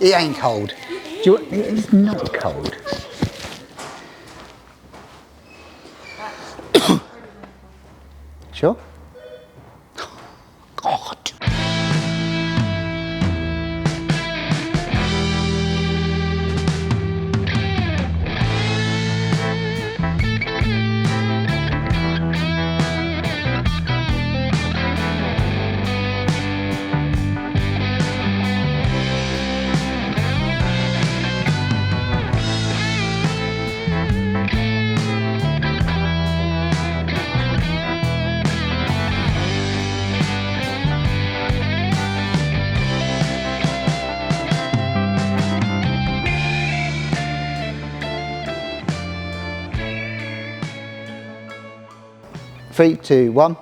It ain't cold. It's not cold. Sure? God. Three, two, one.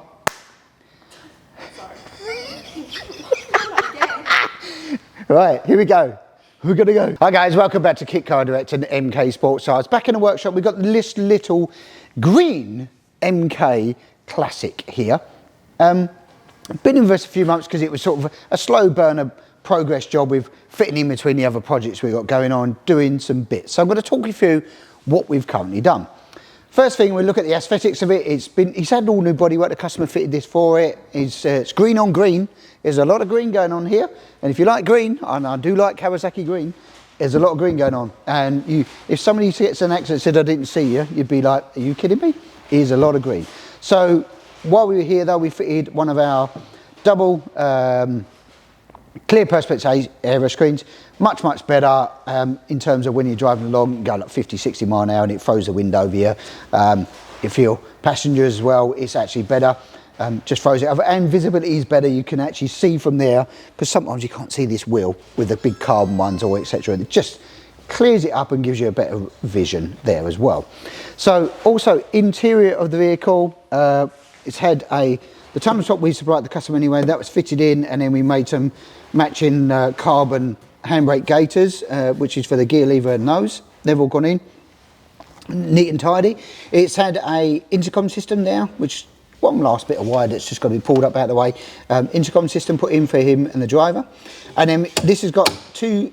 Right, here we go. We're gonna go. Hi guys, welcome back to Kit Car Direct and MK Sportscars. Back in the workshop, we've got this little green MK Classic here. Been in for us a few months because it was sort of a slow burner progress job with fitting in between the other projects we've got going on, doing some bits. So I'm going to talk you through what we've currently done. First thing, we look at the aesthetics of it. He's had all new bodywork. The customer fitted this for it. It's green on green. There's a lot of green going on here. And if you like green, and I do like Kawasaki green, there's a lot of green going on. And if somebody gets an accent and said, I didn't see you, you'd be like, are you kidding me? Here's a lot of green. So while we were here though, we fitted one of our double clear perspex area screens. Much better in terms of when you're driving along, you can go like 50, 60 mile an hour and it throws the wind over you. If you're passengers as well, it's actually better. Just throws it over, and visibility is better. You can actually see from there, because sometimes you can't see this wheel with the big carbon ones or etc. It just clears it up and gives you a better vision there as well. So also interior of the vehicle, it's had the tunnel top we supplied the customer anyway, that was fitted in, and then we made some matching carbon handbrake gaiters, which is for the gear lever and nose. They've all gone in, neat and tidy. It's had a intercom system there, which one last bit of wire that's just got to be pulled up out of the way. Intercom system put in for him and the driver. And then this has got two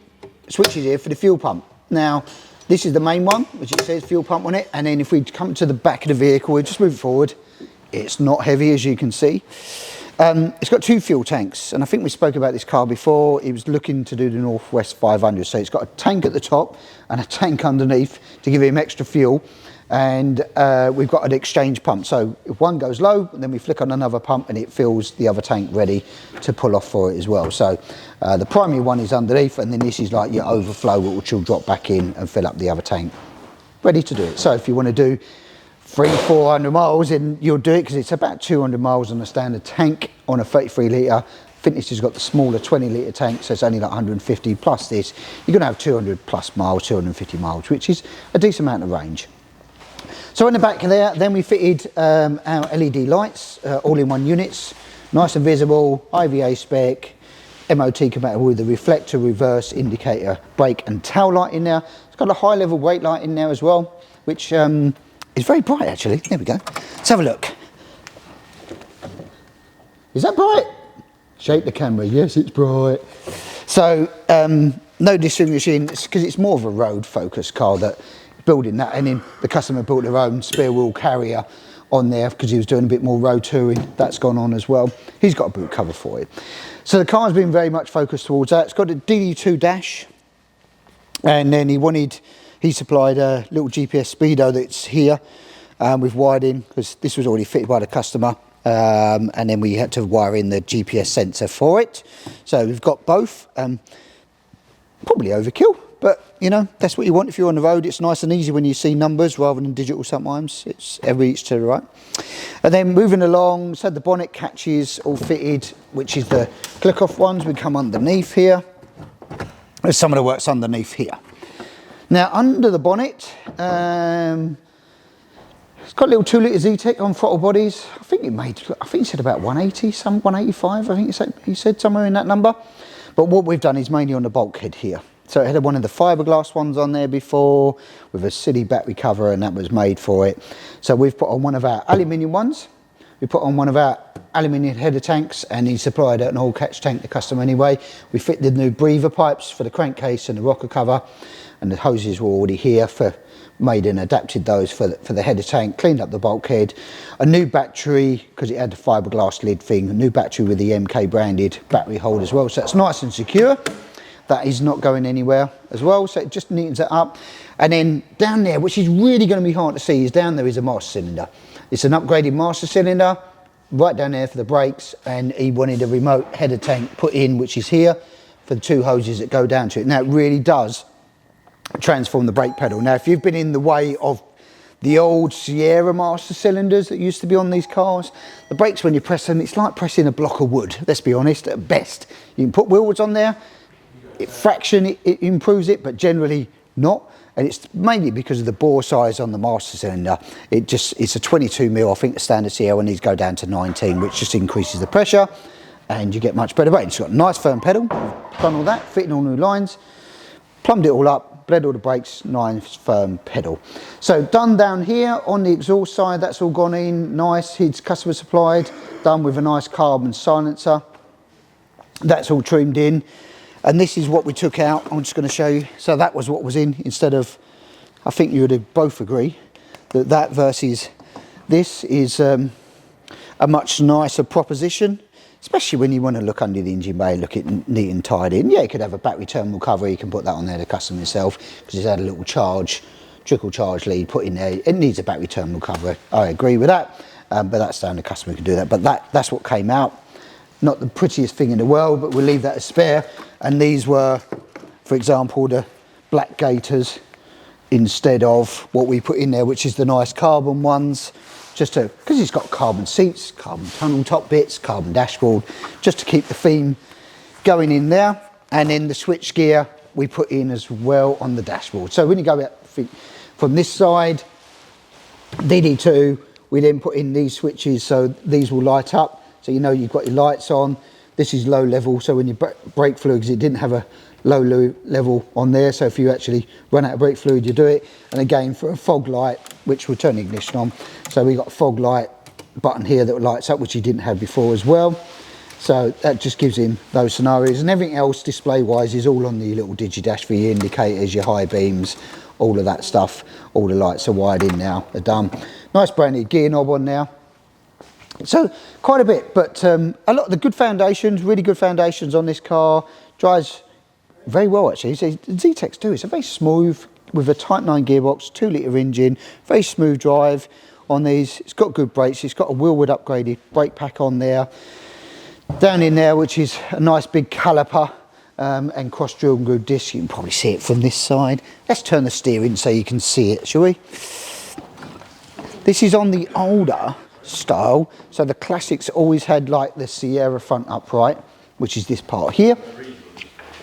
switches here for the fuel pump. Now, this is the main one, which it says fuel pump on it. And then if we come to the back of the vehicle, we just move forward. It's not heavy, as you can see. It's got two fuel tanks, and I think we spoke about this car before. It was looking to do the Northwest 500, so it's got a tank at the top and a tank underneath to give him extra fuel. And we've got an exchange pump, so if one goes low, then we flick on another pump and it fills the other tank ready to pull off for it as well. So the primary one is underneath, and then this is like your overflow, which will drop back in and fill up the other tank, ready to do it. So if you want to do 300-400 miles, and you'll do it, because it's about 200 miles on a standard tank on a 33 litre. Fitness has got the smaller 20 litre tank, so it's only like 150 plus this. You're going to have 200 plus miles, 250 miles, which is a decent amount of range. So in the back there, then we fitted our LED lights, all-in-one units, nice and visible, IVA spec, MOT compatible with the reflector, reverse, indicator, brake and tail light in there. It's got a high level brake light in there as well, which it's very bright actually. There we go. Let's have a look. Is that bright? Shake the camera. Yes, it's bright. So no distinguishing, because it's more of a road focused car, that building that, and then the customer built their own spare wheel carrier on there because he was doing a bit more road touring. That's gone on as well. He's got a boot cover for it. So the car's been very much focused towards that. It's got a DD2 dash, and then he supplied a little GPS speedo that's here with wired in, because this was already fitted by the customer, and then we had to wire in the GPS sensor for it. So we've got both. Probably overkill, but you know, that's what you want if you're on the road. It's nice and easy when you see numbers rather than digital sometimes. It's every inch to the right. And then moving along, so the bonnet catches all fitted, which is the click off ones. We come underneath here. There's some of the works underneath here. Now under the bonnet, it's got a little 2 litre Zetec on throttle bodies. I think he said about 180, some 185. I think he said somewhere in that number. But what we've done is mainly on the bulkhead here. So it had one of the fiberglass ones on there before with a city battery cover, and that was made for it. So we've put on one of our aluminium ones. We put on one of our aluminium header tanks, and he supplied an oil catch tank to customer anyway. We fit the new breather pipes for the crankcase and the rocker cover, and the hoses were already here made and adapted those for the header tank, cleaned up the bulkhead, a new battery because it had the fiberglass lid thing, a new battery with the MK branded battery hold as well, so it's nice and secure. That is not going anywhere as well, so it just neatens it up. And then down there, which is really going to be hard to see, is down there is a master cylinder. It's an upgraded master cylinder right down there for the brakes, and he wanted a remote header tank put in, which is here for the 2 hoses that go down to it. Now it really does transform the brake pedal. Now if you've been in the way of the old Sierra master cylinders that used to be on these cars, the brakes, when you press them, it's like pressing a block of wood, let's be honest, at best. You can put wheels on there, it improves it, but generally not. And it's mainly because of the bore size on the master cylinder. It's a 22mm, I think the standard Sierra needs to go down to 19, which just increases the pressure and you get much better brake. It's got a nice firm pedal, done all that, fitting all new lines, plumbed it all up, bled all the brakes, nice firm pedal. So done down here on the exhaust side, that's all gone in, nice, it's customer supplied, done with a nice carbon silencer. That's all trimmed in. And this is what we took out. I'm just going to show you. So that was what was in, instead of, I think you would both agree that that versus this is a much nicer proposition, especially when you want to look under the engine bay, look it neat and tidy. And yeah, you could have a battery terminal cover, you can put that on there, the customer himself, because it's had a little trickle charge lead put in there. It needs a battery terminal cover, I agree with that, but that's down, the customer can do that. But that's what came out. Not the prettiest thing in the world, but we'll leave that as spare. And these were, for example, the black Gators instead of what we put in there, which is the nice carbon ones, just to, because it's got carbon seats, carbon tunnel top bits, carbon dashboard, just to keep the theme going in there. And then the switch gear we put in as well on the dashboard. So when you go out from this side, DD2, we then put in these switches, so these will light up. So you know you've got your lights on. This is low level, so when you brake fluid, because it didn't have a low level on there, so if you actually run out of brake fluid, you do it. And again, for a fog light, which will turn the ignition on, so we got a fog light button here that lights up, which he didn't have before as well. So that just gives him those scenarios, and everything else display wise is all on the little digidash for your indicators, your high beams, all of that stuff. All the lights are wired in now, they're done. Nice brand new gear knob on now. So quite a bit, but a lot of the good foundations, really good foundations on this car. Drives very well actually. So Zetec too, it's a very smooth, with a Type 9 gearbox, 2-litre engine, very smooth drive on these. It's got good brakes, it's got a Willwood upgraded brake pack on there. Down in there, which is a nice big caliper and cross-drill and good disc. You can probably see it from this side. Let's turn the steering so you can see it, shall we? This is on the older style, so the Classics always had like the Sierra front upright, which is this part here.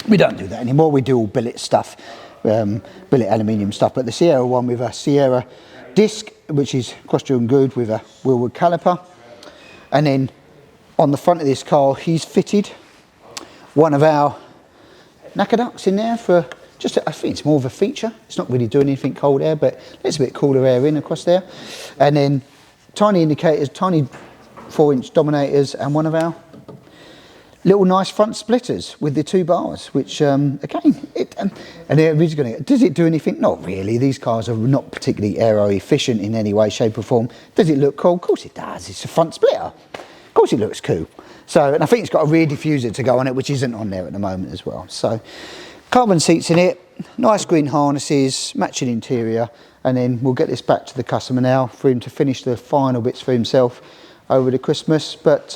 We don't do that anymore, we do all billet stuff, billet aluminium stuff, but the Sierra one with a Sierra disc, which is cross-drill and good with a Willwood caliper. And then on the front of this car, he's fitted one of our knacker ducts in there for just, I think it's more of a feature. It's not really doing anything cold air, but there's a bit cooler air in across there. And then tiny indicators, tiny 4-inch dominators, and one of our little nice front splitters with the 2 bars, which again, does it do anything? Not really. These cars are not particularly aero efficient in any way, shape or form. Does it look cool? Of course it does. It's a front splitter. Of course it looks cool. So, and I think it's got a rear diffuser to go on it, which isn't on there at the moment as well. So carbon seats in it, nice green harnesses, matching interior. And then we'll get this back to the customer now for him to finish the final bits for himself over the Christmas. But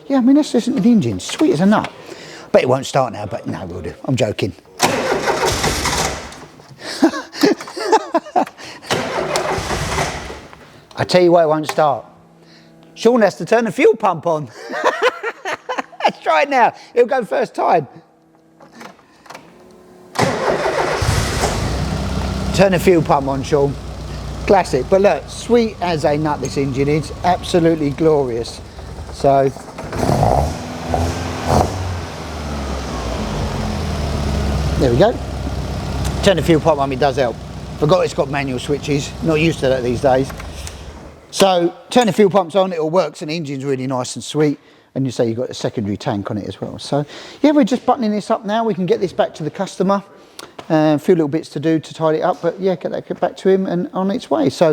yeah, I mean, let's listen to the engine. Sweet as a nut. Bet it won't start now, but no, we'll do. I'm joking. I tell you why it won't start. Sean has to turn the fuel pump on. Let's try it now. He'll go first time. Turn the fuel pump on, Sean. Classic. But look, sweet as a nut this engine is. Absolutely glorious. So there we go. Turn the fuel pump on, it does help. Forgot it's got manual switches. Not used to that these days. So turn the fuel pumps on, it all works, and the engine's really nice and sweet. And you say you've got a secondary tank on it as well. So yeah, we're just buttoning this up now. We can get this back to the customer. A few little bits to do to tidy it up, but yeah, get that back to him and on its way. So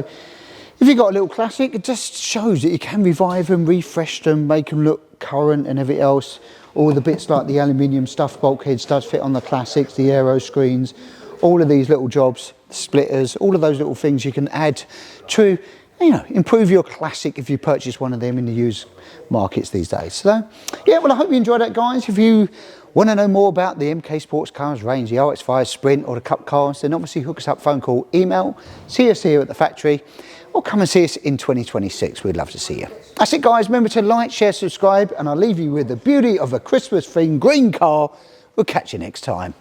if you've got a little Classic, it just shows that you can revive them, refresh them, make them look current and everything else. All the bits like the aluminium stuff, bulkheads does fit on the Classics, the aero screens, all of these little jobs, splitters, all of those little things you can add to, you know, improve your Classic if you purchase one of them in the used markets these days. So yeah, well, I hope you enjoyed that, guys. If you want to know more about the MK Sportscars range, the RX-5 Sprint or the Cup cars, then obviously hook us up, phone call, email, see us here at the factory, or come and see us in 2026. We'd love to see you. That's it, guys. Remember to like, share, subscribe, and I'll leave you with the beauty of a Christmas-themed green car. We'll catch you next time.